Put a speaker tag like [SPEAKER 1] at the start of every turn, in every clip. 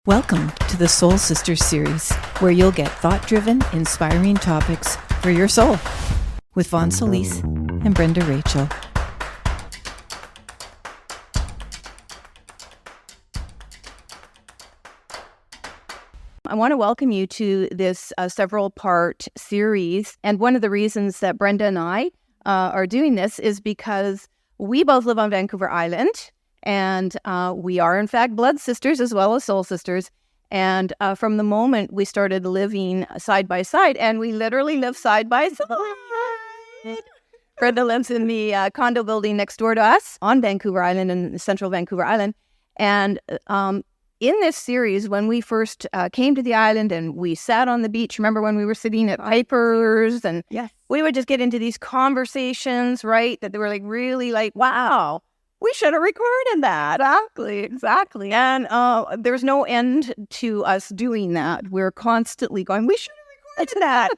[SPEAKER 1] Welcome to the Soul Sisters series, where you'll get thought-driven, inspiring topics for your soul with Vonne and Brenda Rachel. I want to welcome you to this several-part series, and one of the reasons that Brenda and I are doing this is because we both live on Vancouver Island, and we are, in fact, blood sisters as well as soul sisters. And from the moment we started living side by side, and we literally live side by side. Brenda lives in the condo building next door to us on Vancouver Island, in central Vancouver Island. And in this series, when we first came to the island and we sat on the beach, remember when we were sitting at Hypers, and
[SPEAKER 2] yes,
[SPEAKER 1] we would just get into these conversations, right? That they were like really like, wow, we should have recorded that. Exactly. And there's no end to us doing that. We're constantly going, we should have recorded that.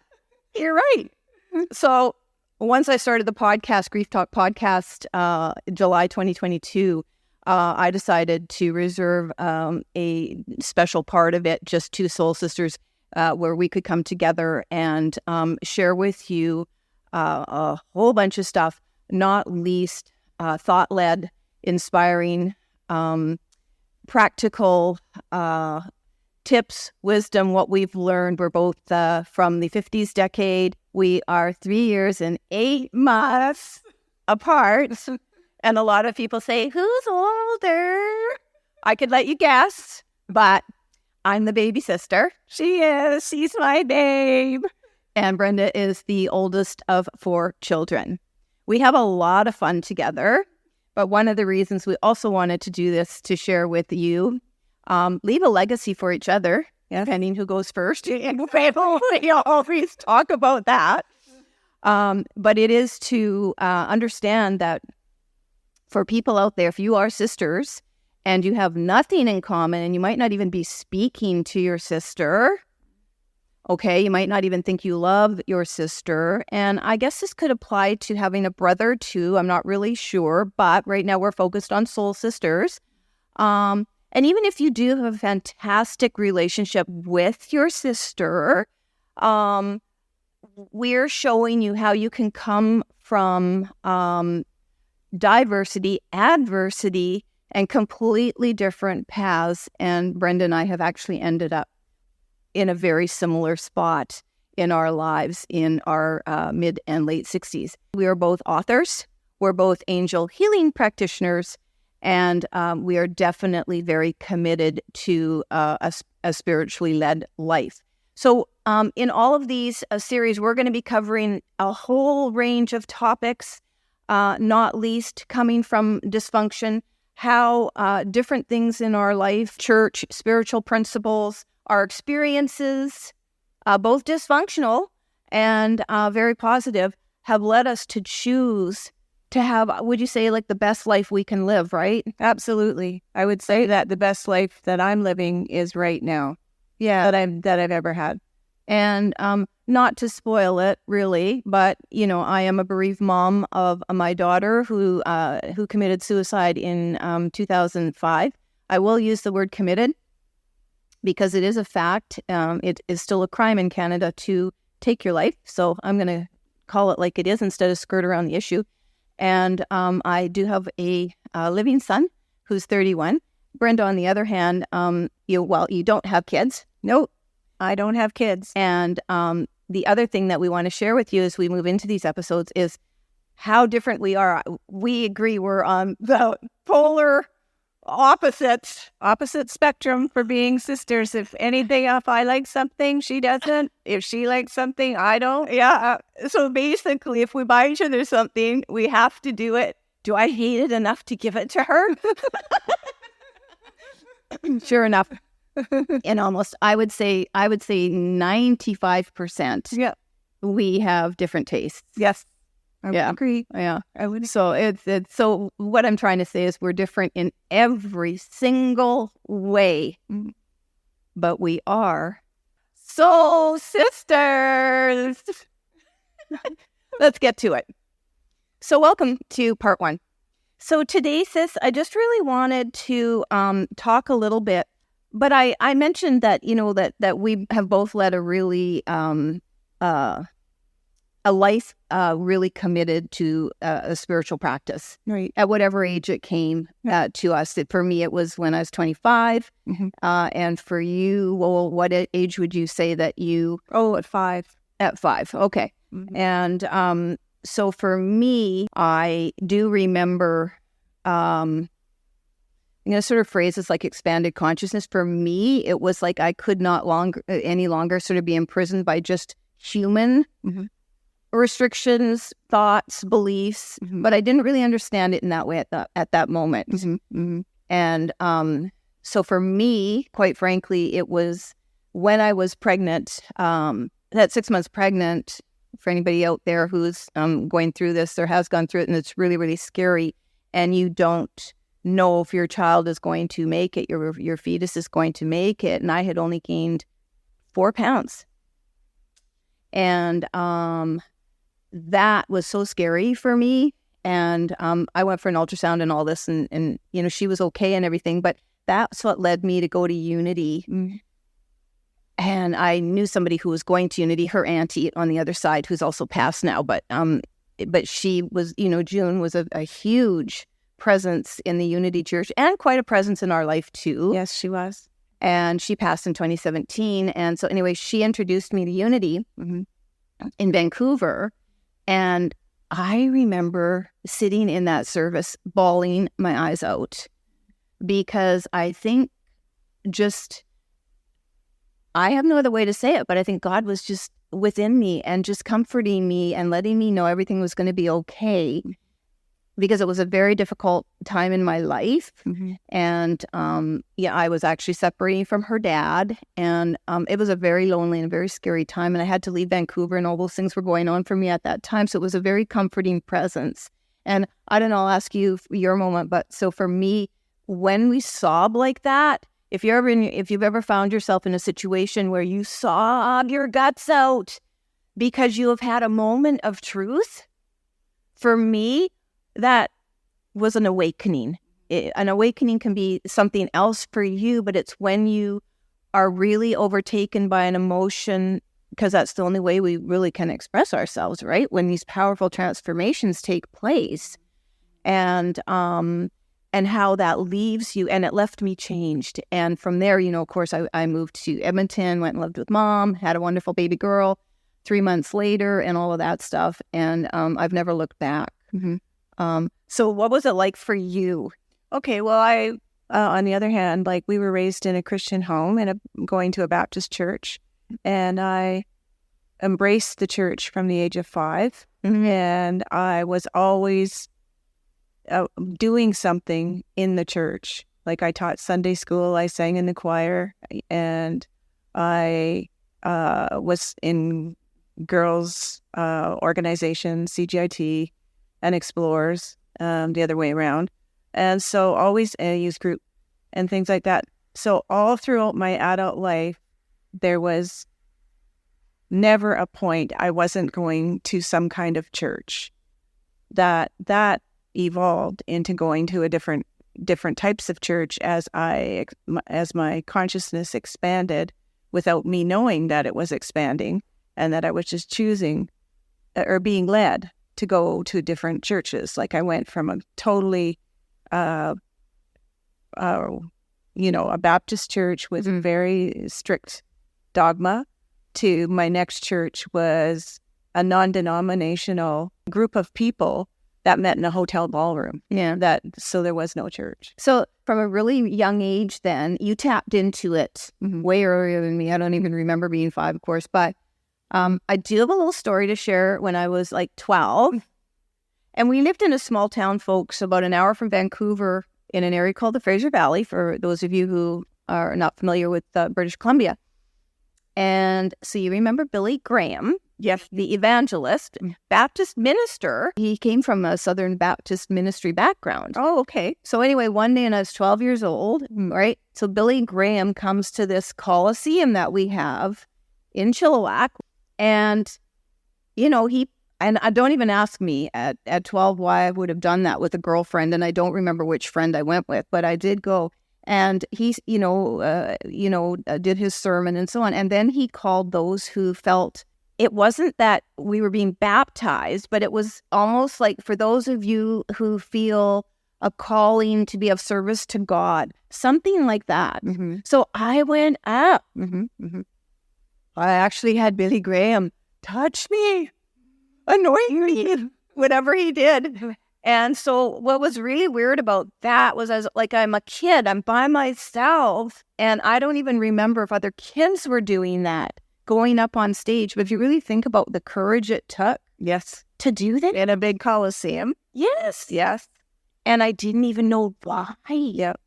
[SPEAKER 1] You're right. So once I started the podcast, Grief Talk Podcast, July 2022, I decided to reserve a special part of it just to soul sisters, where we could come together and share with you a whole bunch of stuff, not least thought-led, inspiring, practical tips, wisdom, what we've learned. We're both from the 50s decade. We are 3 years and 8 months apart. And a lot of people say, who's older? I could let you guess, but I'm the baby sister. She is. She's my babe. And Brenda is the oldest of 4 children. We have a lot of fun together, but one of the reasons we also wanted to do this to share with you, leave a legacy for each other, depending who goes first. We always talk about that. But it is to understand that for people out there, if you are sisters and you have nothing in common, and you might not even be speaking to your sister, okay, you might not even think you love your sister. And I guess this could apply to having a brother too. I'm not really sure, but right now we're focused on soul sisters. And even if you do have a fantastic relationship with your sister, we're showing you how you can come from diversity, adversity, and completely different paths. And Brenda and I have actually ended up in a very similar spot in our lives in our mid and late 60s. We are both authors. We're both angel healing practitioners. And we are definitely very committed to a spiritually led life. So in all of these series, we're going to be covering a whole range of topics, not least coming from dysfunction, how different things in our life, church, spiritual principles, our experiences, both dysfunctional and very positive, have led us to choose to have, would you say, like the best life we can live, right?
[SPEAKER 2] Absolutely. I would say that the best life that I'm living is right now.
[SPEAKER 1] Yeah.
[SPEAKER 2] That I've ever had.
[SPEAKER 1] And not to spoil it, really, but, you know, I am a bereaved mom of my daughter who committed suicide in 2005. I will use the word committed because it is a fact. It is still a crime in Canada to take your life. So I'm going to call it like it is instead of skirt around the issue. And I do have a living son who's 31. Brenda, on the other hand, you don't have kids.
[SPEAKER 2] Nope, I don't have kids.
[SPEAKER 1] And the other thing that we want to share with you as we move into these episodes is how different we are. We agree we're on the polar opposite spectrum for being sisters. If I like something, she doesn't. If she likes something, I don't. Yeah. So basically, if we buy each other something, we have to do it. Do I hate it enough to give it to her? Sure enough. And almost, I would say 95%.
[SPEAKER 2] Yeah.
[SPEAKER 1] We have different tastes.
[SPEAKER 2] Yes.
[SPEAKER 1] I agree.
[SPEAKER 2] Yeah. I would.
[SPEAKER 1] So so what I'm trying to say is we're different in every single way, but we are soul sisters. Let's get to it. So welcome to part 1. So today, sis, I just really wanted to talk a little bit but I mentioned that, that we have both led a really, a life really committed to a spiritual practice.
[SPEAKER 2] Right.
[SPEAKER 1] At whatever age it came to us. For me, it was when I was 25.
[SPEAKER 2] Mm-hmm.
[SPEAKER 1] And for you, well, what age would you say that you...
[SPEAKER 2] Oh, at 5.
[SPEAKER 1] At 5, okay.
[SPEAKER 2] Mm-hmm.
[SPEAKER 1] And so for me, I do remember... I'm going to sort of phrase this like expanded consciousness. For me, it was like I could not any longer sort of be imprisoned by just human restrictions, thoughts, beliefs, but I didn't really understand it in that way at that moment. And so for me, quite frankly, it was when I was pregnant, that 6 months pregnant, for anybody out there who's going through this or has gone through it, and it's really, really scary, and you don't know if your child is going to make it, your fetus is going to make it. And I had only gained 4 pounds. And that was so scary for me. And I went for an ultrasound and all this, and she was okay and everything. But that's what led me to go to Unity. And I knew somebody who was going to Unity, her auntie on the other side, who's also passed now. But she was, June was a huge presence in the Unity Church and quite a presence in our life too.
[SPEAKER 2] Yes, she was.
[SPEAKER 1] And she passed in 2017. And so anyway, she introduced me to Unity in Vancouver. And I remember sitting in that service, bawling my eyes out, because I think I have no other way to say it, but I think God was just within me and just comforting me and letting me know everything was going to be okay, because it was a very difficult time in my life. And I was actually separating from her dad, and it was a very lonely and very scary time, and I had to leave Vancouver, and all those things were going on for me at that time. So it was a very comforting presence. And I don't know, I'll ask you your moment, but so for me, when we sob like that, if you've ever found yourself in a situation where you sob your guts out because you have had a moment of truth, for me, that was an awakening. An awakening can be something else for you, but it's when you are really overtaken by an emotion, because that's the only way we really can express ourselves, right? When these powerful transformations take place, and how that leaves you. And it left me changed. And from there, of course, I moved to Edmonton, went and lived with Mom, had a wonderful baby girl 3 months later, and all of that stuff. And I've never looked back. So what was it like for you?
[SPEAKER 2] Okay, well, I, on the other hand, like, we were raised in a Christian home and going to a Baptist church, and I embraced the church from the age of 5, and I was always doing something in the church. Like, I taught Sunday school, I sang in the choir, and I was in girls' organization, CGIT, and Explorers, the other way around. And so always a youth group and things like that. So all throughout my adult life, there was never a point I wasn't going to some kind of church. That evolved into going to a different types of church as my consciousness expanded, without me knowing that it was expanding, and that I was just choosing or being led to go to different churches. Like, I went from a totally, a Baptist church with very strict dogma, to my next church was a non-denominational group of people that met in a hotel ballroom. So there was no church.
[SPEAKER 1] So from a really young age then, you tapped into it way earlier than me. I don't even remember being 5, of course, but I do have a little story to share. When I was like 12, and we lived in a small town, folks, about an hour from Vancouver, in an area called the Fraser Valley, for those of you who are not familiar with British Columbia. And so you remember Billy Graham? Yes. The evangelist, Baptist minister. He came from a Southern Baptist ministry background.
[SPEAKER 2] Oh, okay.
[SPEAKER 1] So anyway, one day, and I was 12 years old, right? So Billy Graham comes to this Coliseum that we have in Chilliwack. And, and don't even ask me at 12 why I would have done that with a girlfriend. And I don't remember which friend I went with, but I did go. And he, did his sermon and so on. And then he called those who felt it wasn't that we were being baptized, but it was almost like for those of you who feel a calling to be of service to God, something like that.
[SPEAKER 2] Mm-hmm.
[SPEAKER 1] So I went up.
[SPEAKER 2] Mm-hmm. Mm-hmm.
[SPEAKER 1] I actually had Billy Graham touch me, anoint me, whatever he did. And so what was really weird about that was I'm a kid, I'm by myself, and I don't even remember if other kids were doing that, going up on stage. But if you really think about the courage it took,
[SPEAKER 2] Yes.
[SPEAKER 1] to do that.
[SPEAKER 2] In a big coliseum.
[SPEAKER 1] Yes.
[SPEAKER 2] Yes.
[SPEAKER 1] And I didn't even know why.
[SPEAKER 2] Yep.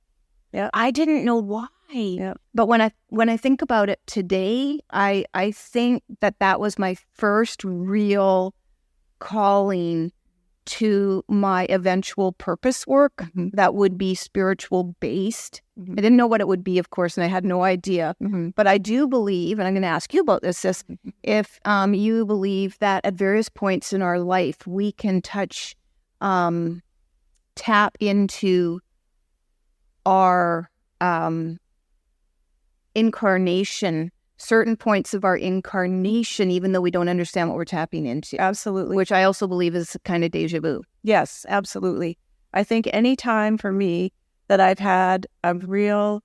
[SPEAKER 2] Yeah.
[SPEAKER 1] I didn't know why.
[SPEAKER 2] Yep.
[SPEAKER 1] But when I think about it today, I think that was my first real calling to my eventual purpose work that would be spiritual based. I didn't know what it would be, of course, and I had no idea. But I do believe, and I'm going to ask you about this, if you believe that at various points in our life, we can tap into our incarnation, certain points of our incarnation, even though we don't understand what we're tapping into.
[SPEAKER 2] Absolutely.
[SPEAKER 1] Which I also believe is kind of deja vu.
[SPEAKER 2] Yes, absolutely. I think any time for me that I've had a real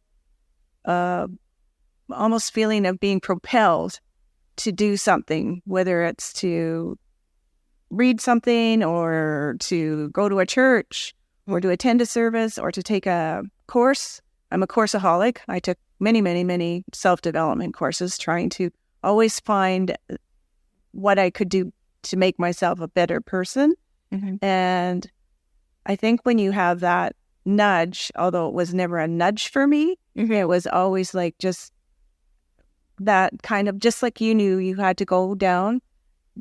[SPEAKER 2] almost feeling of being propelled to do something, whether it's to read something or to go to a church or to attend a service or to take a course. I'm a courseaholic. I took many, many, many self-development courses, trying to always find what I could do to make myself a better person. And I think when you have that nudge, although it was never a nudge for me, it was always like just that kind of, just like you knew you had to go down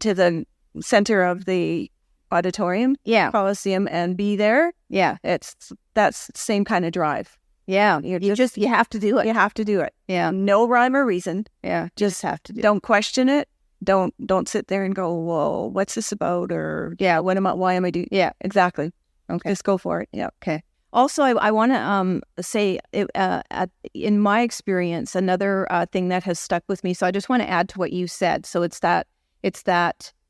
[SPEAKER 2] to the center of the auditorium, Coliseum, and be there. That's the same kind of drive.
[SPEAKER 1] You have to do it.
[SPEAKER 2] You have to do it.
[SPEAKER 1] Yeah.
[SPEAKER 2] No rhyme or reason.
[SPEAKER 1] Yeah. Just have to do it.
[SPEAKER 2] Don't question it. Don't sit there and go, well, what's this about? Or why am I doing? Yeah, exactly. Okay. Just go for it. Yeah.
[SPEAKER 1] Okay. Also, I want to say, in my experience, another thing that has stuck with me. So I just want to add to what you said. So it's that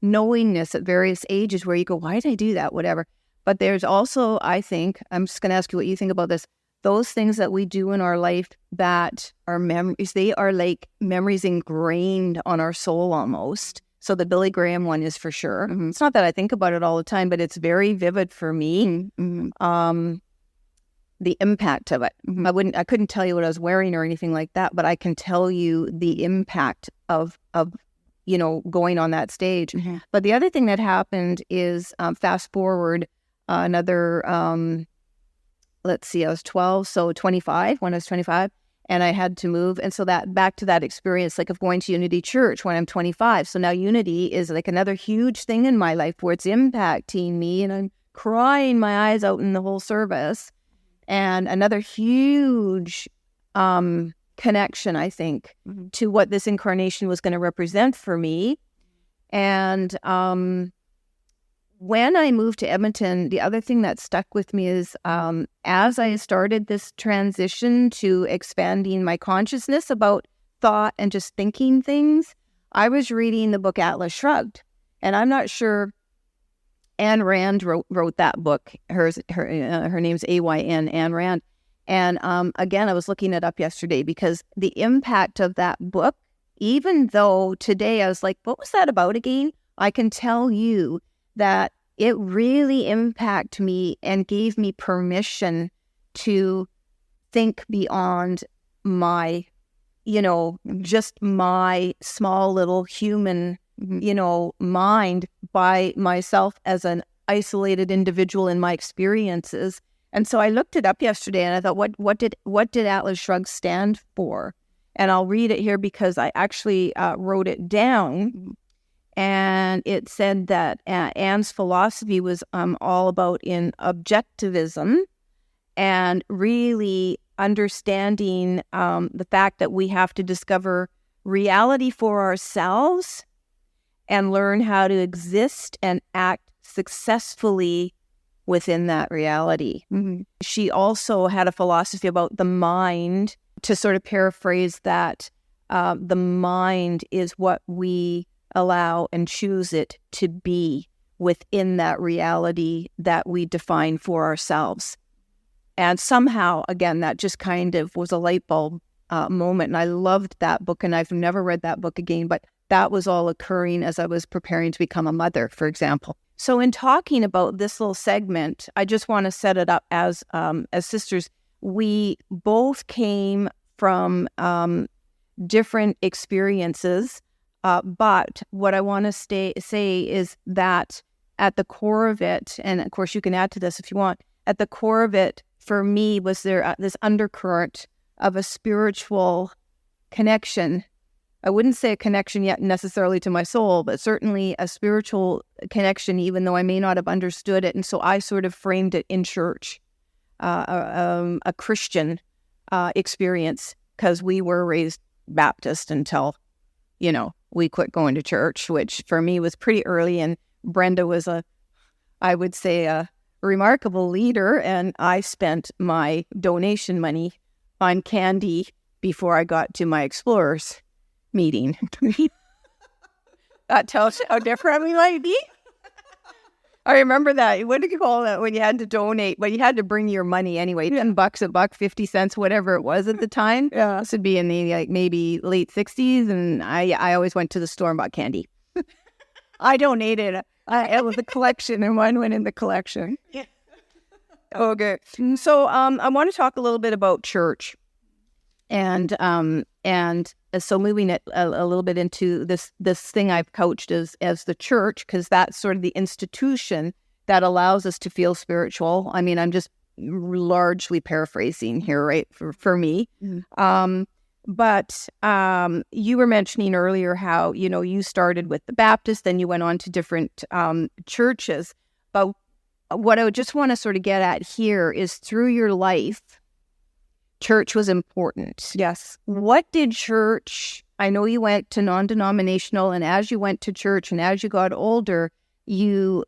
[SPEAKER 1] knowingness at various ages where you go, why did I do that? Whatever. But there's also, I think, I'm just going to ask you what you think about this. Those things that we do in our life that are memories, they are like memories ingrained on our soul almost. So the Billy Graham one is for sure. It's not that I think about it all the time, but it's very vivid for me. The impact of it. I couldn't tell you what I was wearing or anything like that, but I can tell you the impact of going on that stage. But the other thing that happened is, fast forward another, let's see, I was 12, so 25, when I was 25, and I had to move. And so that back to that experience, like of going to Unity Church when I'm 25. So now Unity is like another huge thing in my life where it's impacting me, and I'm crying my eyes out in the whole service. And another huge connection, I think, to what this incarnation was going to represent for me. And when I moved to Edmonton, the other thing that stuck with me is as I started this transition to expanding my consciousness about thought and just thinking things, I was reading the book Atlas Shrugged. And I'm not sure, Ayn Rand wrote that book. Her name's A-Y-N, Ayn Rand. And again, I was looking it up yesterday because the impact of that book, even though today I was like, what was that about again? I can tell you that it really impacted me and gave me permission to think beyond my, just my small little human, mind by myself as an isolated individual in my experiences. And so I looked it up yesterday and I thought, what did Atlas Shrugged stand for? And I'll read it here because I actually wrote it down. And it said that Anne's philosophy was all about in objectivism and really understanding the fact that we have to discover reality for ourselves and learn how to exist and act successfully within that reality.
[SPEAKER 2] Mm-hmm.
[SPEAKER 1] She also had a philosophy about the mind, to sort of paraphrase that, the mind is what we allow and choose it to be within that reality that we define for ourselves. And somehow, again, that just kind of was a light bulb moment. And I loved that book, and I've never read that book again, but that was all occurring as I was preparing to become a mother, for example. So in talking about this little segment, I just want to set it up as sisters. We both came from different experiences, but what I want to say is that at the core of it, and of course you can add to this if you want, at the core of it for me was there this undercurrent of a spiritual connection. I wouldn't say a connection yet necessarily to my soul, but certainly a spiritual connection, even though I may not have understood it. And so I sort of framed it in church, a Christian experience, because we were raised Baptist until, we quit going to church, which for me was pretty early. And Brenda was I would say, a remarkable leader. And I spent my donation money on candy before I got to my Explorers meeting. That tells you how different we might be. I remember that. What did you call that when you had to donate? But you had to bring your money anyway. $10, $1.50, whatever it was at the time.
[SPEAKER 2] Yeah.
[SPEAKER 1] This would be in the maybe late 60s. And I always went to the store and bought candy.
[SPEAKER 2] I donated. It was a collection, and mine went in the collection.
[SPEAKER 1] Yeah. Okay. So I want to talk a little bit about church. And so moving it a little bit into this thing I've couched as the church, because that's sort of the institution that allows us to feel spiritual. I mean, I'm just largely paraphrasing here, right, for me.
[SPEAKER 2] Mm-hmm.
[SPEAKER 1] But you were mentioning earlier how, you started with the Baptist, then you went on to different churches. But what I just want to sort of get at here is through your life, church was important.
[SPEAKER 2] Yes.
[SPEAKER 1] What did church, I know you went to non-denominational, and as you went to church and as you got older, your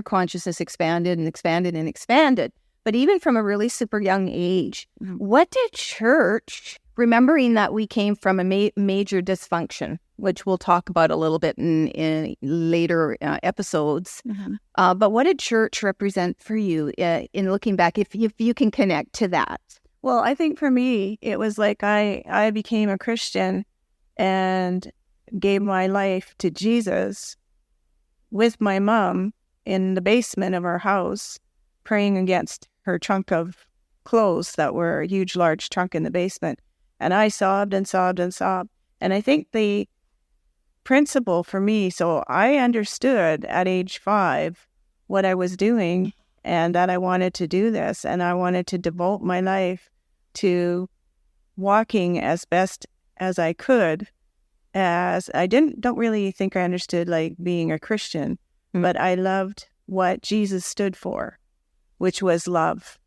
[SPEAKER 1] consciousness expanded and expanded and expanded. But even from a really super young age, what did church, remembering that we came from a major dysfunction, which we'll talk about a little bit in later episodes, but what did church represent for you in looking back, if you can connect to that?
[SPEAKER 2] Well, I think for me, it was like I became a Christian and gave my life to Jesus with my mom in the basement of our house, praying against her trunk of clothes that were a huge, large trunk in the basement. And I sobbed and sobbed and sobbed. And I think the principle for me, so I understood at age 5 what I was doing and that I wanted to do this. And I wanted to devote my life to walking as best as I could. As I don't really think I understood like being a Christian, but I loved what Jesus stood for, which was love.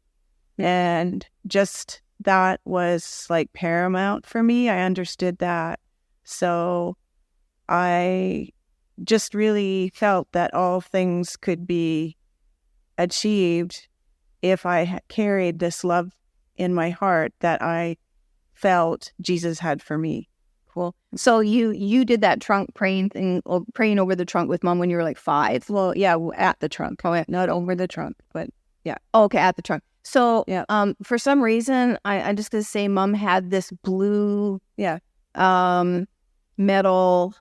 [SPEAKER 2] And just that was like paramount for me. I understood that. So I just really felt that all things could be achieved if I carried this love in my heart that I felt Jesus had for me.
[SPEAKER 1] Cool. So you did that trunk praying thing, or praying over the trunk with Mom when you were like 5?
[SPEAKER 2] Well, yeah, at the trunk. Oh, yeah. Not over the trunk, but yeah.
[SPEAKER 1] Oh, okay, at the trunk. So
[SPEAKER 2] yeah.
[SPEAKER 1] For some reason, I'm just going to say Mom had this blue metal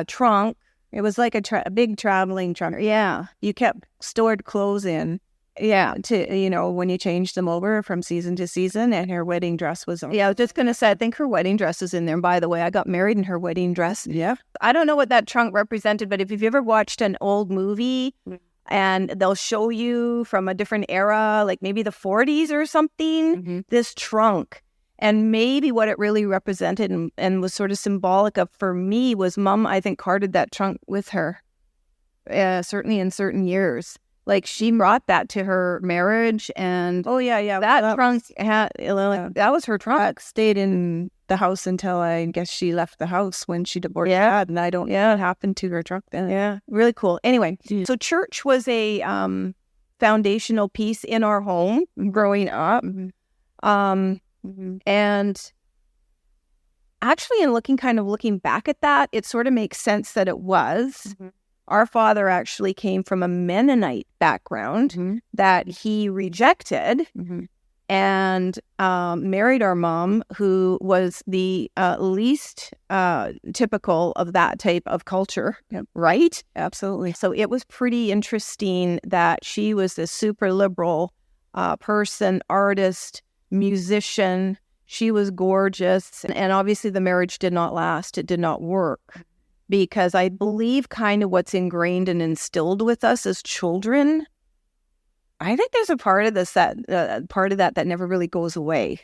[SPEAKER 1] trunk.
[SPEAKER 2] It was like a big traveling trunk.
[SPEAKER 1] Yeah.
[SPEAKER 2] You kept stored clothes in.
[SPEAKER 1] Yeah.
[SPEAKER 2] To, when you changed them over from season to season, and her wedding dress was on.
[SPEAKER 1] Yeah, I was just going to say, I think her wedding dress is in there. And by the way, I got married in her wedding dress.
[SPEAKER 2] Yeah.
[SPEAKER 1] I don't know what that trunk represented, but if you've ever watched an old movie and they'll show you from a different era, like maybe the 40s or something, this trunk. And maybe what it really represented and was sort of symbolic of for me was Mom, I think, carted that trunk with her, certainly in certain years. Like she brought that to her marriage, and
[SPEAKER 2] that
[SPEAKER 1] trunk had that was her trunk.
[SPEAKER 2] Stayed in the house until I guess she left the house when she divorced Dad, and I don't know what happened to her truck then.
[SPEAKER 1] Yeah, really cool. Anyway, so church was a foundational piece in our home growing up. And actually, in looking back at that, it sort of makes sense that it was. Our father actually came from a Mennonite background that he rejected and married our mom, who was the least typical of that type of culture, right?
[SPEAKER 2] Absolutely.
[SPEAKER 1] So it was pretty interesting that she was this super liberal person, artist, musician. She was gorgeous. And obviously the marriage did not last. It did not work because I believe kind of what's ingrained and instilled with us as children, I think there's a part of this that never really goes away.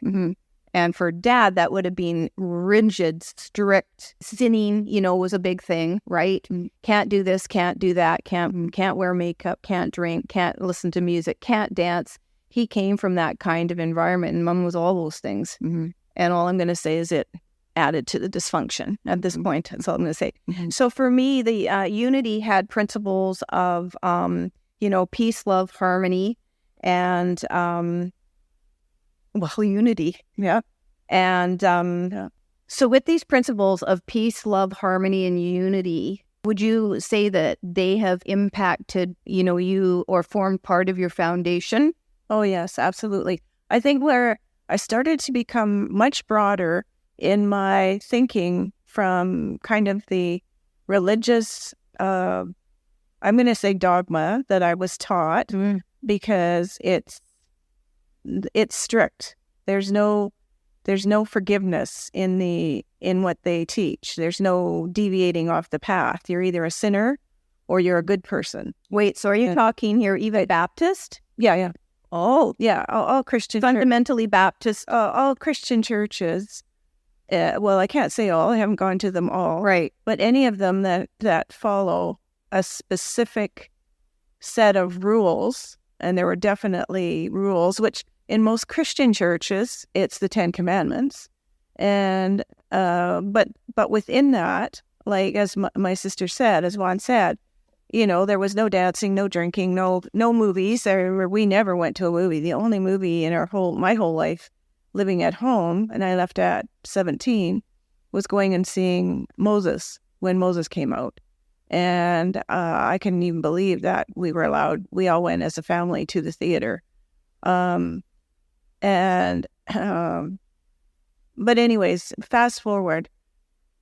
[SPEAKER 1] And for Dad, that would have been rigid, strict. Sinning, was a big thing, right? Can't do this, can't do that, can't wear makeup, can't drink, can't listen to music, can't dance. He came from that kind of environment, and Mom was all those things. And all I'm going to say is it added to the dysfunction at this point. That's all I'm going to say. So for me, the Unity had principles of peace, love, harmony, and unity.
[SPEAKER 2] Yeah.
[SPEAKER 1] And so with these principles of peace, love, harmony, and unity, would you say that they have impacted, you or formed part of your foundation?
[SPEAKER 2] Oh, yes, absolutely. I think where I started to become much broader in my thinking from kind of the religious I'm going to say dogma that I was taught because it's strict. There's no forgiveness in what they teach. There's no deviating off the path. You're either a sinner or you're a good person.
[SPEAKER 1] Wait, so are you talking here even Baptist?
[SPEAKER 2] Yeah.
[SPEAKER 1] Oh,
[SPEAKER 2] yeah. All Christian,
[SPEAKER 1] fundamentally Baptist.
[SPEAKER 2] All Christian churches. Well, I can't say all. I haven't gone to them all.
[SPEAKER 1] Right,
[SPEAKER 2] but any of them that follow a specific set of rules, and there were definitely rules, which in most Christian churches, it's the 10 Commandments. And, but within that, like as my sister said, as Vonne said, there was no dancing, no drinking, no movies. We never went to a movie. The only movie in my whole life living at home, and I left at 17, was going and seeing Moses when Moses came out. And I couldn't even believe that we all went as a family to the theater. But anyways, fast forward,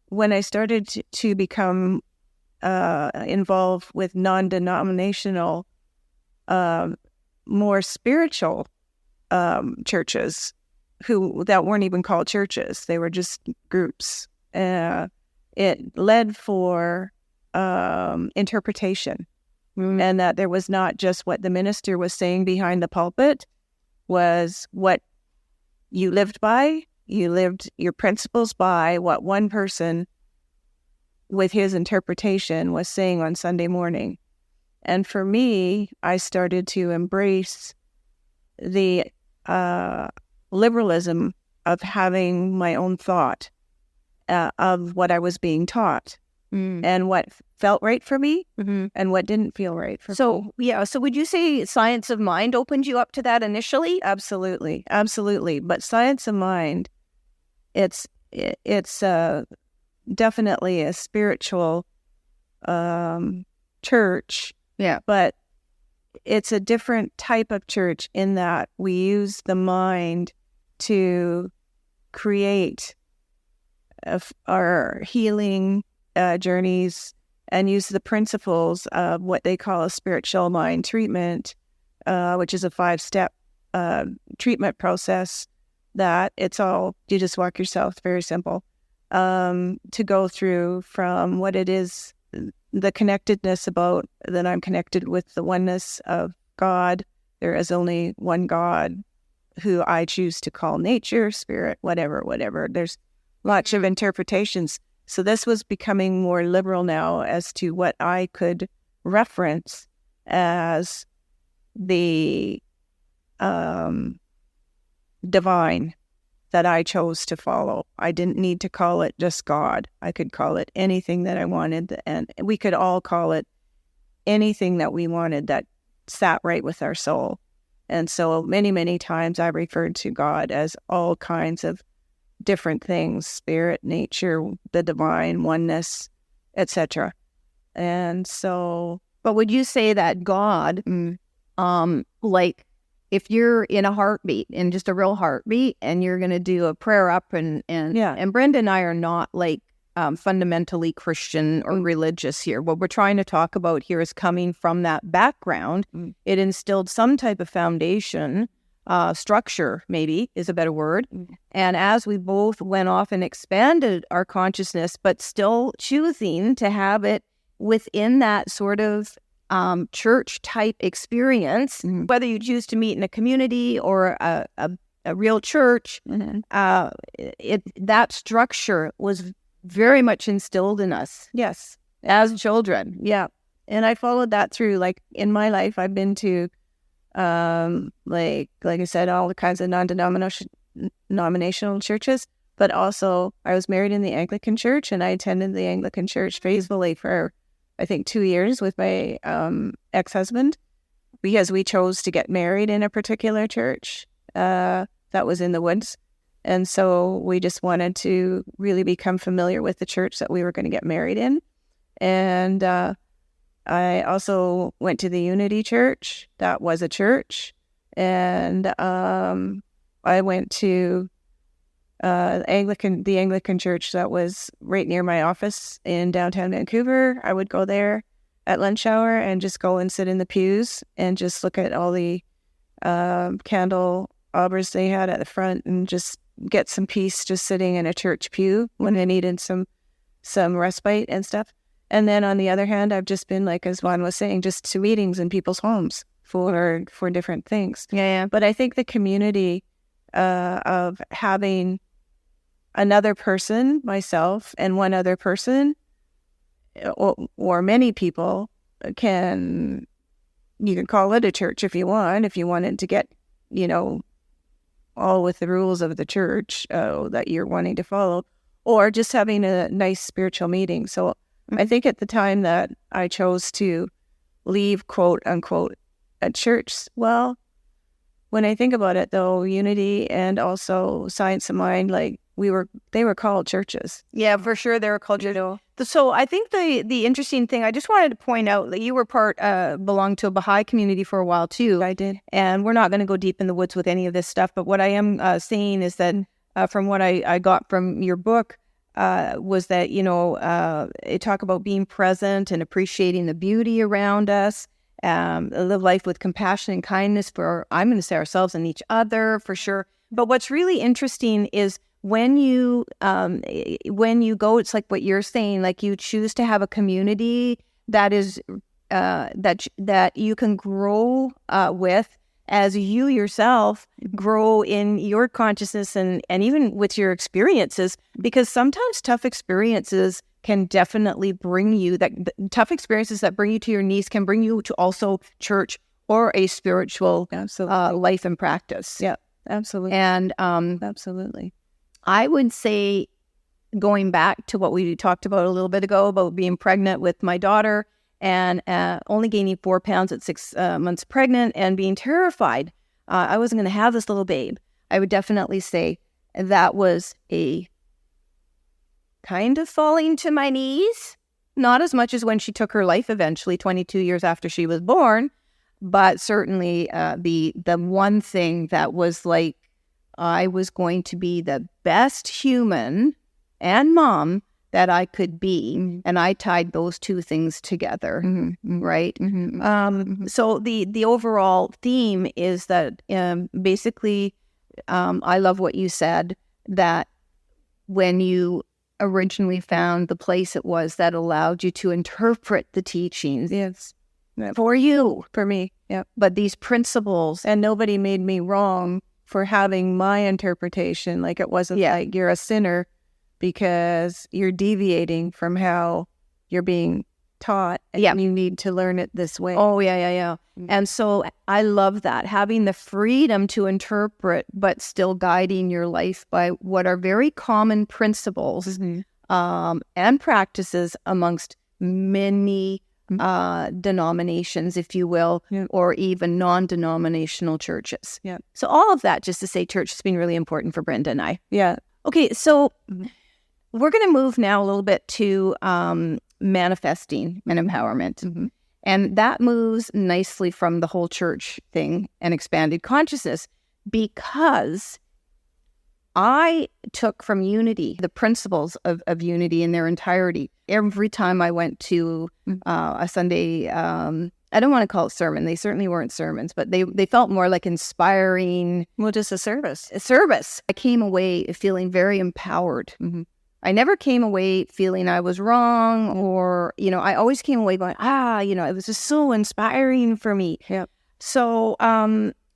[SPEAKER 2] when I started to become involved with non-denominational, more spiritual churches that weren't even called churches. They were just groups. It led for interpretation, and that there was not just what the minister was saying behind the pulpit was what you lived by. You lived your principles by what one person with his interpretation was saying on Sunday morning. And for me, I started to embrace the liberalism of having my own thought of what I was being taught. And what felt right for me and what didn't feel right for me.
[SPEAKER 1] So would you say science of mind opened you up to that initially?
[SPEAKER 2] Absolutely. But science of mind, it's definitely a spiritual church.
[SPEAKER 1] Yeah.
[SPEAKER 2] But it's a different type of church in that we use the mind to create our healing journeys and use the principles of what they call a spiritual mind treatment, which is a 5-step treatment process that you just walk yourself, very simple, to go through from what it is, the connectedness about that I'm connected with the oneness of God. There is only one God who I choose to call nature, spirit, whatever. There's lots of interpretations. So this was becoming more liberal now as to what I could reference as the divine. that I chose to follow. I didn't need to call it just God. I could call it anything that I wanted, and we could all call it anything that we wanted that sat right with our soul. And so many, many times I referred to God as all kinds of different things: spirit, nature, the divine, oneness, etc. And so,
[SPEAKER 1] but would you say that God, like if you're in a heartbeat, in just a real heartbeat, and you're going to do a prayer up, and Brenda and I are not like fundamentally Christian or religious here. What we're trying to talk about here is coming from that background. It instilled some type of foundation, structure maybe is a better word. And as we both went off and expanded our consciousness, but still choosing to have it within that sort of church type experience, whether you choose to meet in a community or a real church, that structure was very much instilled in us.
[SPEAKER 2] Yes.
[SPEAKER 1] As children.
[SPEAKER 2] Yeah. And I followed that through. Like in my life, I've been to, like I said, all the kinds of non-denominational churches, but also I was married in the Anglican church, and I attended the Anglican church faithfully for, I think, 2 years with my ex-husband, because we chose to get married in a particular church that was in the woods. And so we just wanted to really become familiar with the church that we were going to get married in. And I also went to the Unity Church. That was a church. And I went to the Anglican church that was right near my office in downtown Vancouver. I would go there at lunch hour and just go and sit in the pews and just look at all the candelabras they had at the front and just get some peace just sitting in a church pew when I needed some respite and stuff. And then on the other hand, I've just been, like, as Vonne was saying, just to meetings in people's homes for different things.
[SPEAKER 1] Yeah.
[SPEAKER 2] But I think the community of having another person, myself, and one other person, or many people, you can call it a church if you wanted to get, all with the rules of the church that you're wanting to follow, or just having a nice spiritual meeting. So I think at the time that I chose to leave, quote unquote, a church, well, when I think about it though, Unity and also Science of Mind, like they were called churches.
[SPEAKER 1] Yeah, for sure they were called churches. So I think the interesting thing, I just wanted to point out that you were belonged to a Baha'i community for a while too.
[SPEAKER 2] I did.
[SPEAKER 1] And we're not going to go deep in the woods with any of this stuff, but what I am saying is that from what I got from your book was that, it talk about being present and appreciating the beauty around us, live life with compassion and kindness for, I'm going to say, ourselves and each other, for sure. But what's really interesting is when you go, it's like what you're saying, like you choose to have a community that is that you can grow with, as you yourself grow in your consciousness and even with your experiences, because sometimes tough experiences can definitely bring you, tough experiences that bring you to your knees can bring you to also church or a spiritual life and practice.
[SPEAKER 2] Yeah, absolutely.
[SPEAKER 1] And
[SPEAKER 2] absolutely.
[SPEAKER 1] I would say, going back to what we talked about a little bit ago about being pregnant with my daughter and only gaining 4 pounds at 6 months pregnant and being terrified I wasn't going to have this little babe, I would definitely say that was a kind of falling to my knees. Not as much as when she took her life eventually, 22 years after she was born, but certainly the one thing that was like, I was going to be the best human and mom that I could be. And I tied those two things together, right? So the overall theme is that basically, I love what you said, that when you originally found the place it was that allowed you to interpret the teachings.
[SPEAKER 2] Yes.
[SPEAKER 1] For you.
[SPEAKER 2] For me, yeah.
[SPEAKER 1] But these principles.
[SPEAKER 2] And nobody made me wrong for having my interpretation. Like it wasn't like you're a sinner because you're deviating from how you're being taught, and
[SPEAKER 1] Yeah.
[SPEAKER 2] you need to learn it this way.
[SPEAKER 1] Oh, yeah. And so I love that, having the freedom to interpret, but still guiding your life by what are very common principles and practices amongst many denominations, if you will, or even non-denominational churches.
[SPEAKER 2] Yeah.
[SPEAKER 1] So all of that, just to say, church has been really important for Brenda and I.
[SPEAKER 2] Yeah.
[SPEAKER 1] Okay, so we're going to move now a little bit to manifesting and empowerment. And that moves nicely from the whole church thing and expanded consciousness, because I took from unity the principles of unity in their entirety. Every time I went to a Sunday, I don't want to call it sermon. They certainly weren't sermons, but they felt more like inspiring.
[SPEAKER 2] Well, just a service.
[SPEAKER 1] I came away feeling very empowered. I never came away feeling I was wrong, or, I always came away going, it was just so inspiring for me.
[SPEAKER 2] Yeah.
[SPEAKER 1] So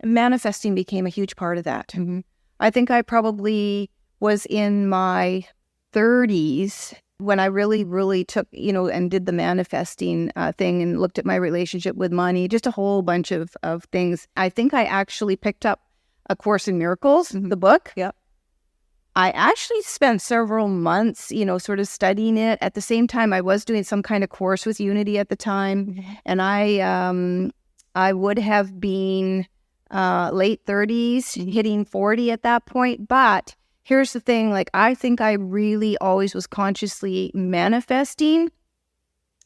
[SPEAKER 1] manifesting became a huge part of that. I think I probably was in my 30s when I really, really took, and did the manifesting thing and looked at my relationship with money, just a whole bunch of things. I think I actually picked up A Course in Miracles, the book.
[SPEAKER 2] Yep.
[SPEAKER 1] I actually spent several months, sort of studying it. At the same time, I was doing some kind of course with Unity at the time. And I would have been late 30s, hitting 40 at that point. But here's the thing, I think I really always was consciously manifesting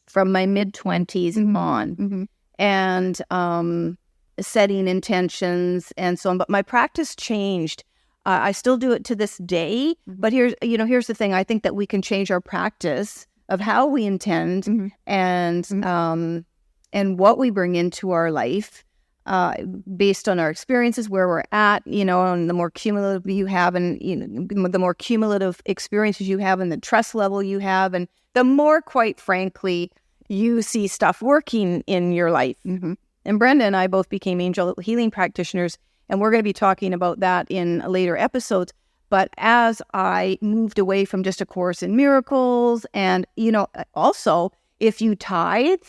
[SPEAKER 1] from my mid-20s on, and setting intentions and so on. But my practice changed. I still do it to this day. But here's the thing. I think that we can change our practice of how we intend and what we bring into our life, based on our experiences, where we're at, and the more cumulative you have, and the more cumulative experiences you have, and the trust level you have, and the more, quite frankly, you see stuff working in your life. And Brenda and I both became angel healing practitioners, and we're going to be talking about that in later episodes. But as I moved away from just A Course in Miracles, and also, if you tithe,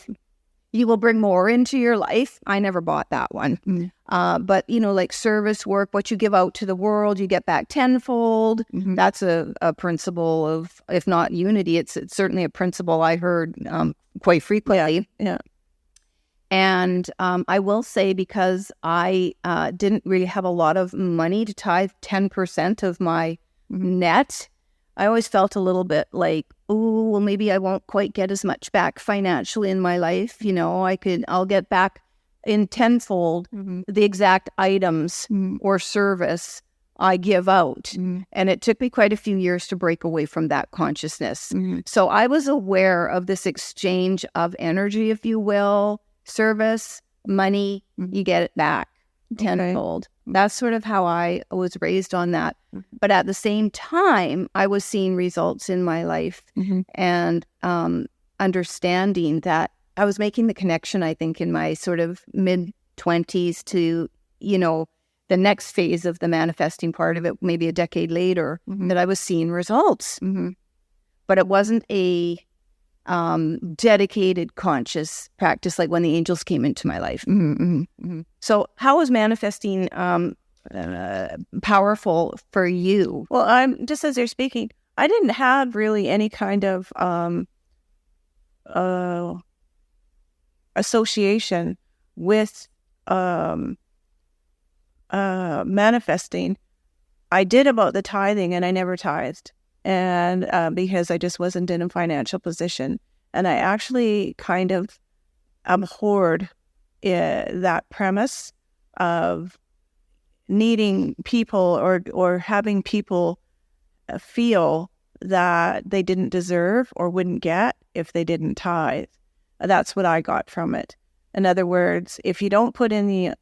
[SPEAKER 1] you will bring more into your life. I never bought that one. But, like service work, what you give out to the world, you get back tenfold. That's a principle of, if not unity, it's certainly a principle I heard quite frequently.
[SPEAKER 2] Yeah.
[SPEAKER 1] And I will say, because I didn't really have a lot of money to tithe 10% of my net, I always felt a little bit like, oh, well, maybe I won't quite get as much back financially in my life. I'll get back in tenfold the exact items or service I give out. And it took me quite a few years to break away from that consciousness. So I was aware of this exchange of energy, if you will, service, money, you get it back tenfold. That's sort of how I was raised on that. But at the same time, I was seeing results in my life and understanding that I was making the connection, I think, in my sort of mid-20s to, the next phase of the manifesting part of it, maybe a decade later, that I was seeing results. But it wasn't a dedicated conscious practice like when the angels came into my life. So how was manifesting powerful for you?
[SPEAKER 2] Well, I'm just, as you're speaking, I didn't have really any kind of association with manifesting. I did about the tithing, and I never tithed. And because I just wasn't in a financial position. And I actually kind of abhorred that premise of needing people or having people feel that they didn't deserve or wouldn't get if they didn't tithe. That's what I got from it. In other words, if you don't put in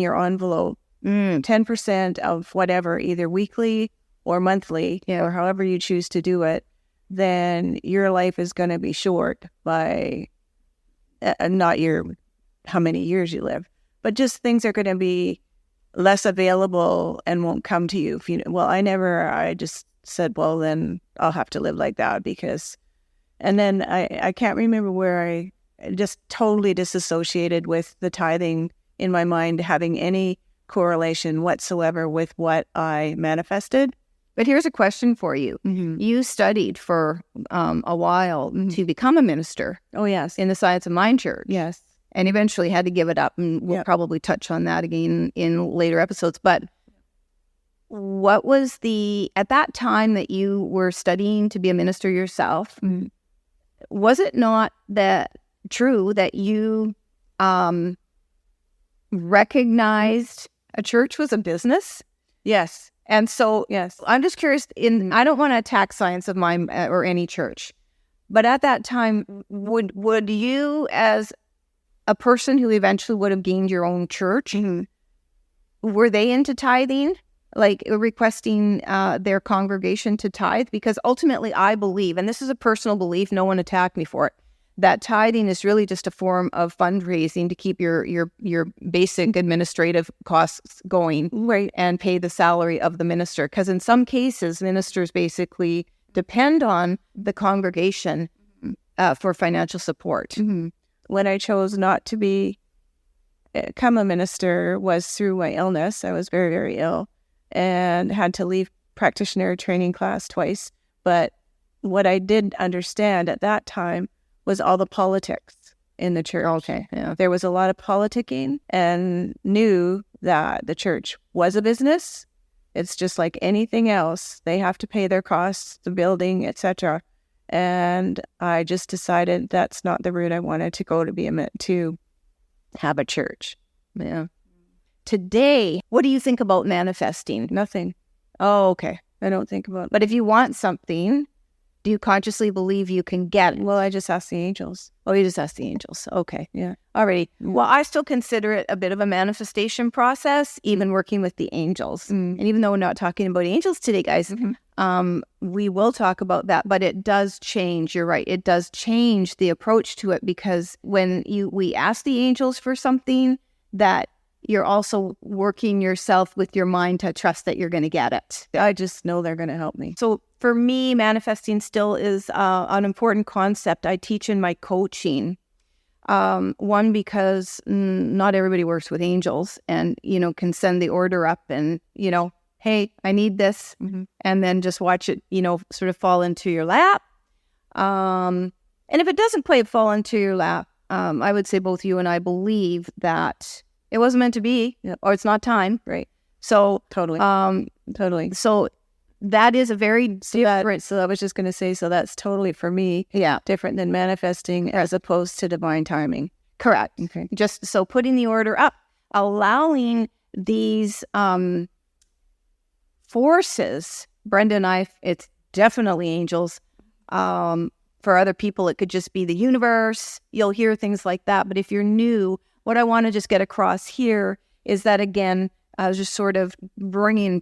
[SPEAKER 2] your envelope 10% of whatever, either weekly or monthly, or however you choose to do it, then your life is going to be short by not how many years you live, but just things are going to be less available and won't come to you. I just said, well, then I'll have to live like that, because And then I can't remember where I just totally disassociated with the tithing in my mind having any correlation whatsoever with what I manifested.
[SPEAKER 1] But here's a question for you.
[SPEAKER 2] Mm-hmm.
[SPEAKER 1] You studied for a while to become a minister.
[SPEAKER 2] Oh, yes.
[SPEAKER 1] In the Science of Mind Church.
[SPEAKER 2] Yes.
[SPEAKER 1] And eventually had to give it up. And we'll probably touch on that again in later episodes. But what was at that time that you were studying to be a minister yourself, was it not true that you recognized a church was a business?
[SPEAKER 2] Yes.
[SPEAKER 1] And so
[SPEAKER 2] yes,
[SPEAKER 1] I'm just curious, I don't want to attack Science of Mind or any church, but at that time, would you, as a person who eventually would have gained your own church, were they into tithing, like requesting their congregation to tithe? Because ultimately I believe, and this is a personal belief, no one attacked me for it, that tithing is really just a form of fundraising to keep your basic administrative costs going,
[SPEAKER 2] right,
[SPEAKER 1] and pay the salary of the minister. Because in some cases, ministers basically depend on the congregation for financial support.
[SPEAKER 2] When I chose not to become a minister was through my illness. I was very, very ill and had to leave practitioner training class twice. But what I did understand at that time was all the politics in the church.
[SPEAKER 1] Okay, yeah.
[SPEAKER 2] There was a lot of politicking, and knew that the church was a business. It's just like anything else. They have to pay their costs, the building, etc. And I just decided that's not the route I wanted to go to have a church.
[SPEAKER 1] Yeah. Today, what do you think about manifesting?
[SPEAKER 2] Nothing.
[SPEAKER 1] Oh, okay.
[SPEAKER 2] I don't think about it.
[SPEAKER 1] But if you want something, do you consciously believe you can get it?
[SPEAKER 2] Well, I just ask the angels.
[SPEAKER 1] Oh, you just ask the angels. Okay.
[SPEAKER 2] Yeah.
[SPEAKER 1] Alrighty. Well, I still consider it a bit of a manifestation process, even working with the angels. And even though we're not talking about angels today, guys, we will talk about that. But it does change. You're right. It does change the approach to it, because when we ask the angels for something, that you're also working yourself with your mind to trust that you're going to get it.
[SPEAKER 2] I just know they're going to help me.
[SPEAKER 1] So for me, manifesting still is an important concept I teach in my coaching. One, because not everybody works with angels and, can send the order up and, hey, I need this. And then just watch it, sort of fall into your lap. And if it doesn't quite fall into your lap, I would say both you and I believe that it wasn't meant to be, or it's not time.
[SPEAKER 2] Right.
[SPEAKER 1] So
[SPEAKER 2] totally. Totally.
[SPEAKER 1] So that is a very different.
[SPEAKER 2] So I was just going to say, so that's totally for me.
[SPEAKER 1] Yeah.
[SPEAKER 2] Different than manifesting as opposed to divine timing.
[SPEAKER 1] Correct.
[SPEAKER 2] Okay.
[SPEAKER 1] Just so putting the order up, allowing these forces, Brenda and I, it's definitely angels. For other people, it could just be the universe. You'll hear things like that. But if you're new, what I want to just get across here is that, again, just sort of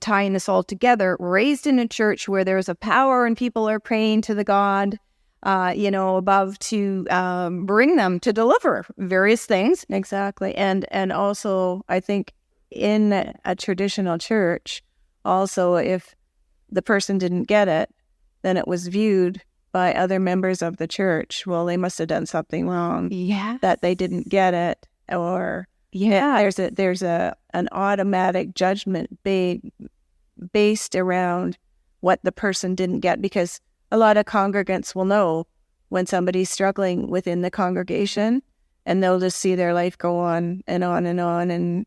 [SPEAKER 1] tying this all together, raised in a church where there's a power and people are praying to the God, above to bring them to deliver various things.
[SPEAKER 2] Exactly. And also, I think in a traditional church, also, if the person didn't get it, then it was viewed by other members of the church. Well, they must have done something wrong.
[SPEAKER 1] Yeah.
[SPEAKER 2] That they didn't get it. Or there's an automatic judgment based around what the person didn't get, because a lot of congregants will know when somebody's struggling within the congregation, and they'll just see their life go on and on and on, and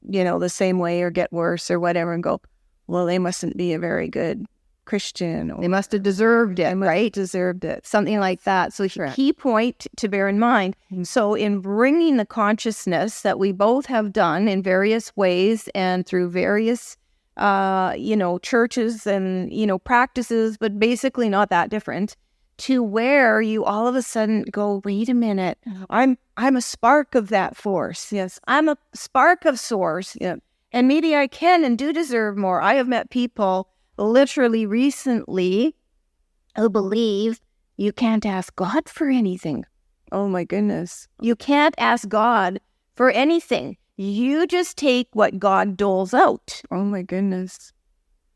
[SPEAKER 2] the same way or get worse or whatever, and go, well, they mustn't be a very good Christian, or
[SPEAKER 1] they must have deserved it, right?
[SPEAKER 2] Deserved it.
[SPEAKER 1] Something like that. So key point to bear in mind. So in bringing the consciousness that we both have done in various ways and through various, churches and, practices, but basically not that different, to where you all of a sudden go, wait a minute, I'm a spark of that force.
[SPEAKER 2] Yes.
[SPEAKER 1] I'm a spark of source.
[SPEAKER 2] Yeah.
[SPEAKER 1] And maybe I can and do deserve more. I have met people literally recently who believe you can't ask God for anything.
[SPEAKER 2] Oh my goodness.
[SPEAKER 1] You can't ask God for anything. You just take what God doles out.
[SPEAKER 2] Oh my goodness.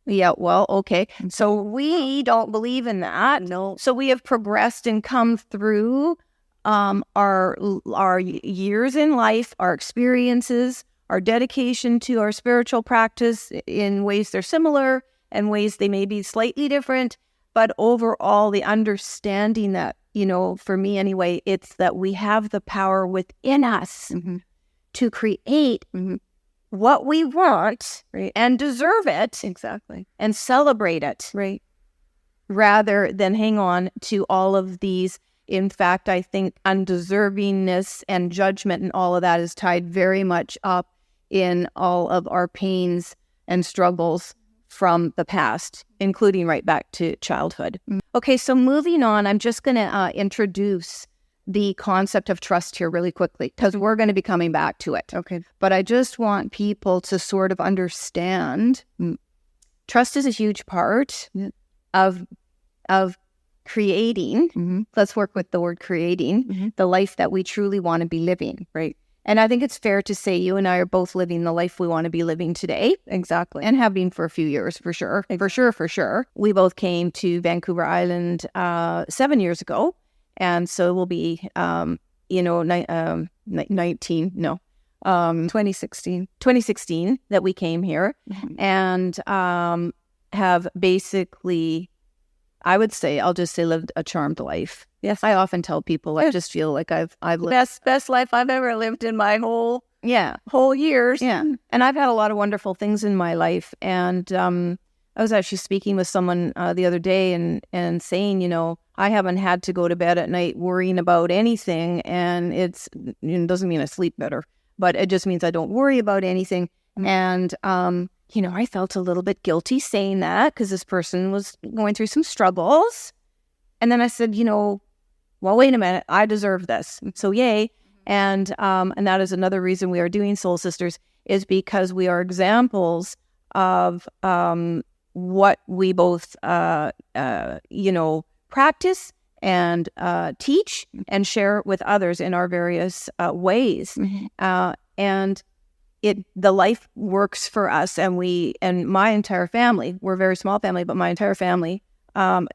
[SPEAKER 1] Yeah, well, okay. So we don't believe in that.
[SPEAKER 2] No.
[SPEAKER 1] So we have progressed and come through our years in life, our experiences, our dedication to our spiritual practice in ways they're similar and ways they may be slightly different. But overall, the understanding that, for me anyway, it's that we have the power within us to create what we want,
[SPEAKER 2] Right.
[SPEAKER 1] and deserve it,
[SPEAKER 2] Exactly.
[SPEAKER 1] and celebrate it,
[SPEAKER 2] Right.
[SPEAKER 1] rather than hang on to all of these. In fact, I think undeservingness and judgment and all of that is tied very much up in all of our pains and struggles from the past, including right back to childhood. Okay, so moving on, I'm just going to introduce the concept of trust here really quickly, because we're going to be coming back to it.
[SPEAKER 2] Okay.
[SPEAKER 1] But I just want people to sort of understand trust is a huge part of creating. Let's work with the word creating, the life that we truly want to be living.
[SPEAKER 2] Right.
[SPEAKER 1] And I think it's fair to say you and I are both living the life we want to be living today.
[SPEAKER 2] Exactly.
[SPEAKER 1] And have been for a few years, for sure. For sure. We both came to Vancouver Island 7 years ago. And so we'll be, 2016 that we came here, and have basically, I'll just say lived a charmed life.
[SPEAKER 2] Yes.
[SPEAKER 1] I often tell people, I just feel like I've lived
[SPEAKER 2] Best life I've ever lived in my whole years.
[SPEAKER 1] Yeah. And I've had a lot of wonderful things in my life. And I was actually speaking with someone the other day and saying, I haven't had to go to bed at night worrying about anything. And it doesn't mean I sleep better, but it just means I don't worry about anything. And, I felt a little bit guilty saying that because this person was going through some struggles. And then I said, well, wait a minute, I deserve this. So yay. And that is another reason we are doing Soul Sisters, is because we are examples of what we both, practice and teach and share with others in our various ways. And the life works for us, and my entire family, we're a very small family, but my entire family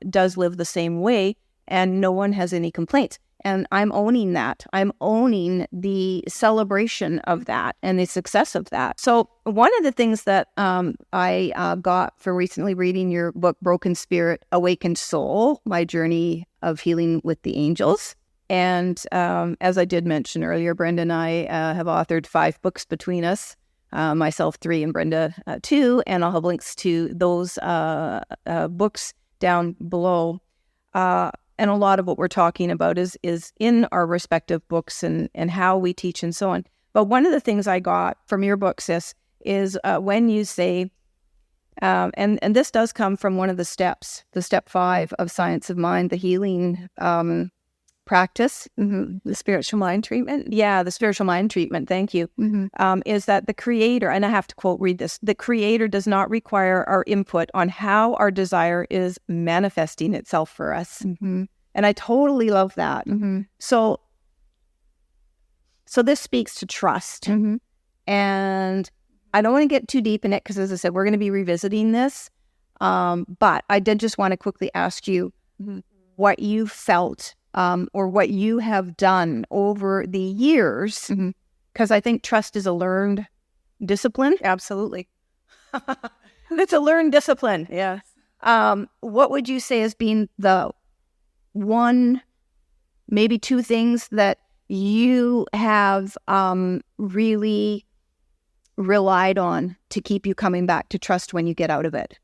[SPEAKER 1] does live the same way, and no one has any complaints. And I'm owning that. I'm owning the celebration of that and the success of that. So one of the things that I got for recently reading your book, Broken Spirit, Awakened Soul, My Journey of Healing with the Angels. And as I did mention earlier, Brenda and I have authored 5 books between us, myself 3 and Brenda 2, and I'll have links to those books down below. And a lot of what we're talking about is in our respective books and how we teach and so on. But one of the things I got from your book, sis, is when you say, and this does come from one of the steps, the step 5 of Science of Mind, the healing practice,
[SPEAKER 2] the spiritual mind treatment.
[SPEAKER 1] Yeah, the spiritual mind treatment. Thank you. Is that the Creator, and I have to read this, the Creator does not require our input on how our desire is manifesting itself for us. And I totally love that. So this speaks to trust. And I don't want to get too deep in it because, as I said, we're going to be revisiting this. But I did just want to quickly ask you what you felt or what you have done over the years, because I think trust is a learned discipline.
[SPEAKER 2] Absolutely.
[SPEAKER 1] It's a learned discipline.
[SPEAKER 2] Yes.
[SPEAKER 1] What would you say has been the one, maybe 2 things that you have really relied on to keep you coming back to trust when you get out of it?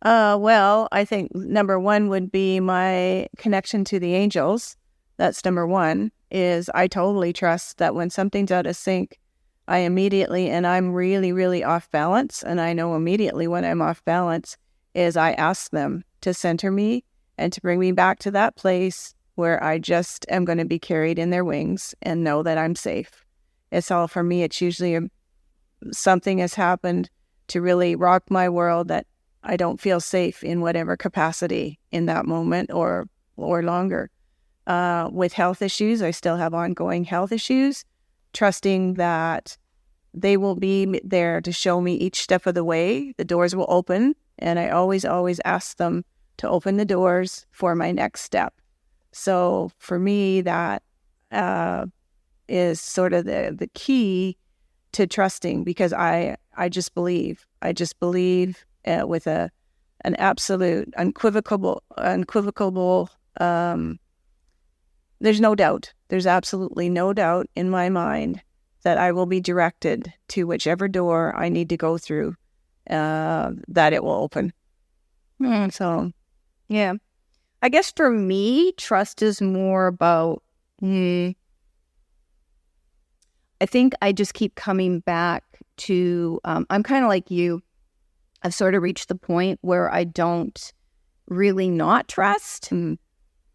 [SPEAKER 2] Well, I think number 1 would be my connection to the angels. That's number 1, is I totally trust that when something's out of sync, I immediately, and I'm really, really off balance, and I know immediately when I'm off balance, is I ask them to center me and to bring me back to that place where I just am going to be carried in their wings and know that I'm safe. It's all for me. It's usually something has happened to really rock my world that I don't feel safe in whatever capacity in that moment or longer. With health issues, I still have ongoing health issues. Trusting that they will be there to show me each step of the way. The doors will open, and I always ask them to open the doors for my next step. So for me, that is sort of the key to trusting, because I just believe. I just believe with an absolute, unequivocal. There's no doubt. There's absolutely no doubt in my mind that I will be directed to whichever door I need to go through, that it will open. So,
[SPEAKER 1] yeah. I guess for me, trust is more about, I think I just keep coming back to, I'm kind of like you. I've sort of reached the point where I don't really not trust.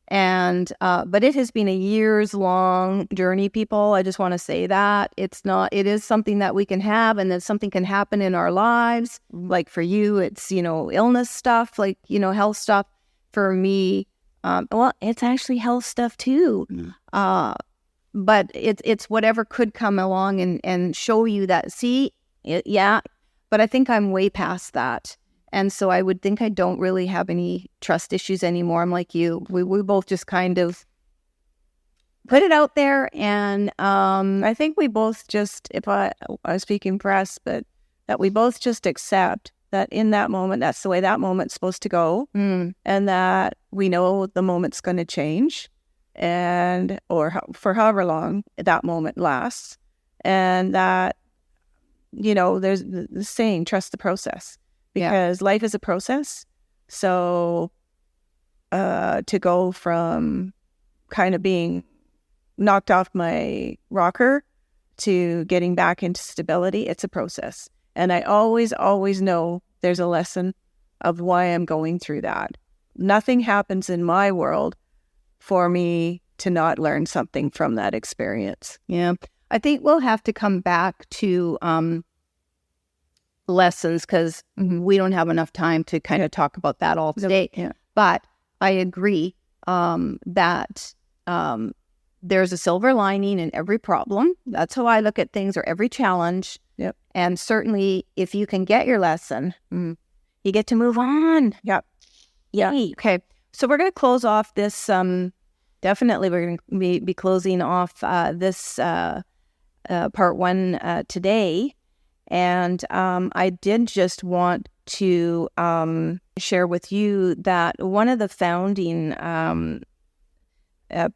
[SPEAKER 1] And, but it has been a years long journey, people. I just want to say that it is something that we can have, and then something can happen in our lives. Like for you, it's, illness stuff, like, health stuff. For me, well, it's actually health stuff too. But it's whatever could come along and show you that, yeah, but I think I'm way past that. And so I would think I don't really have any trust issues anymore. I'm like you. We both just kind of put it out there. And
[SPEAKER 2] I think we both just, if I was speaking for us, but that we both just accept that in that moment, that's the way that moment's supposed to go. And that we know the moment's going to change, or for however long that moment lasts. And that, there's the saying, trust the process. Because life is a process. So to go from kind of being knocked off my rocker to getting back into stability, it's a process. And I always know there's a lesson of why I'm going through that. Nothing happens in my world for me to not learn something from that experience.
[SPEAKER 1] Yeah. I think we'll have to come back to lessons, because we don't have enough time to kind of talk about that all today.
[SPEAKER 2] Yeah.
[SPEAKER 1] But I agree that there's a silver lining in every problem. That's how I look at things, or every challenge.
[SPEAKER 2] Yep.
[SPEAKER 1] And certainly if you can get your lesson, you get to move on.
[SPEAKER 2] Yep.
[SPEAKER 1] Yeah. Okay. So we're going to close off this. Definitely we're going to be closing off this part one today. And I did just want to share with you that one of the founding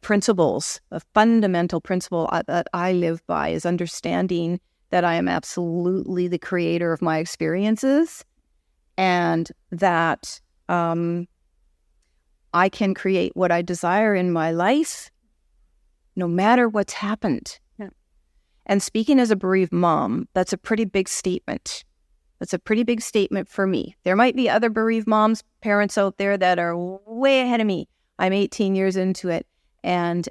[SPEAKER 1] principles, a fundamental principle that I live by, is understanding that I am absolutely the creator of my experiences, and that I can create what I desire in my life, no matter what's happened. And speaking as a bereaved mom, that's a pretty big statement. That's a pretty big statement for me. There might be other bereaved moms, parents out there that are way ahead of me. I'm 18 years into it. And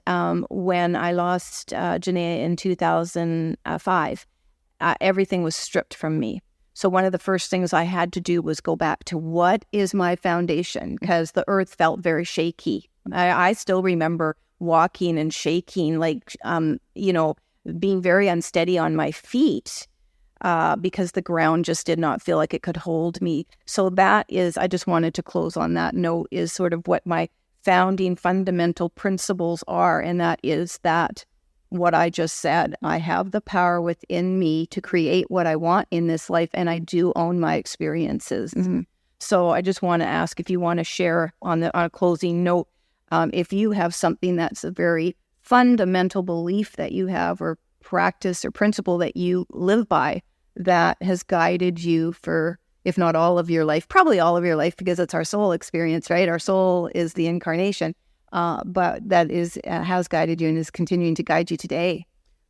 [SPEAKER 1] when I lost Janae in 2005, everything was stripped from me. So one of the first things I had to do was go back to what is my foundation, because the earth felt very shaky. I still remember walking and shaking, like, being very unsteady on my feet because the ground just did not feel like it could hold me. So that is, I just wanted to close on that note, is sort of what my founding fundamental principles are. And that is that what I just said, I have the power within me to create what I want in this life, and I do own my experiences. So I just want to ask if you want to share on a closing note, if you have something that's a very fundamental belief that you have, or practice or principle that you live by, that has guided you for, if not all of your life, probably all of your life, because it's our soul experience, right? Our soul is the incarnation, but that has guided you and is continuing to guide you today.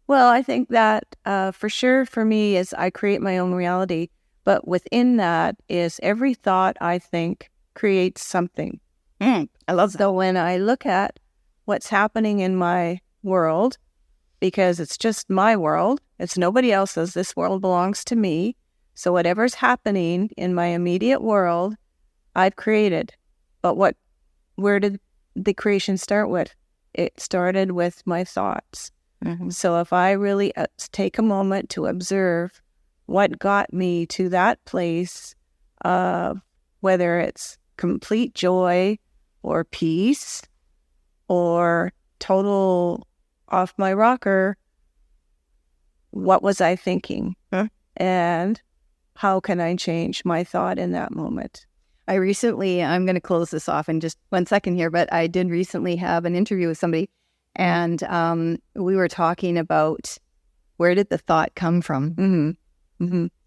[SPEAKER 2] Well, I think that for sure for me is I create my own reality, but within that is every thought I think creates something.
[SPEAKER 1] I love that.
[SPEAKER 2] So when I look at what's happening in my world, because it's just my world, it's nobody else's, this world belongs to me. So whatever's happening in my immediate world, I've created. But where did the creation start with? It started with my thoughts. So if I really take a moment to observe what got me to that place of whether it's complete joy or peace or total off my rocker, what was I thinking? And how can I change my thought in that moment?
[SPEAKER 1] I'm going to close this off in just 1 second here, but I did recently have an interview with somebody, and we were talking about where did the thought come from?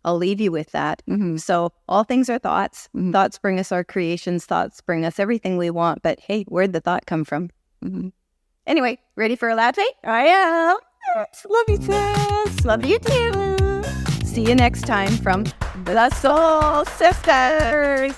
[SPEAKER 1] I'll leave you with that. So all things are thoughts. Thoughts bring us our creations. Thoughts bring us everything we want. But hey, where'd the thought come from? Anyway, ready for a latte? I am. Love you, sis. Love you too. See you next time from the Soul Sisters.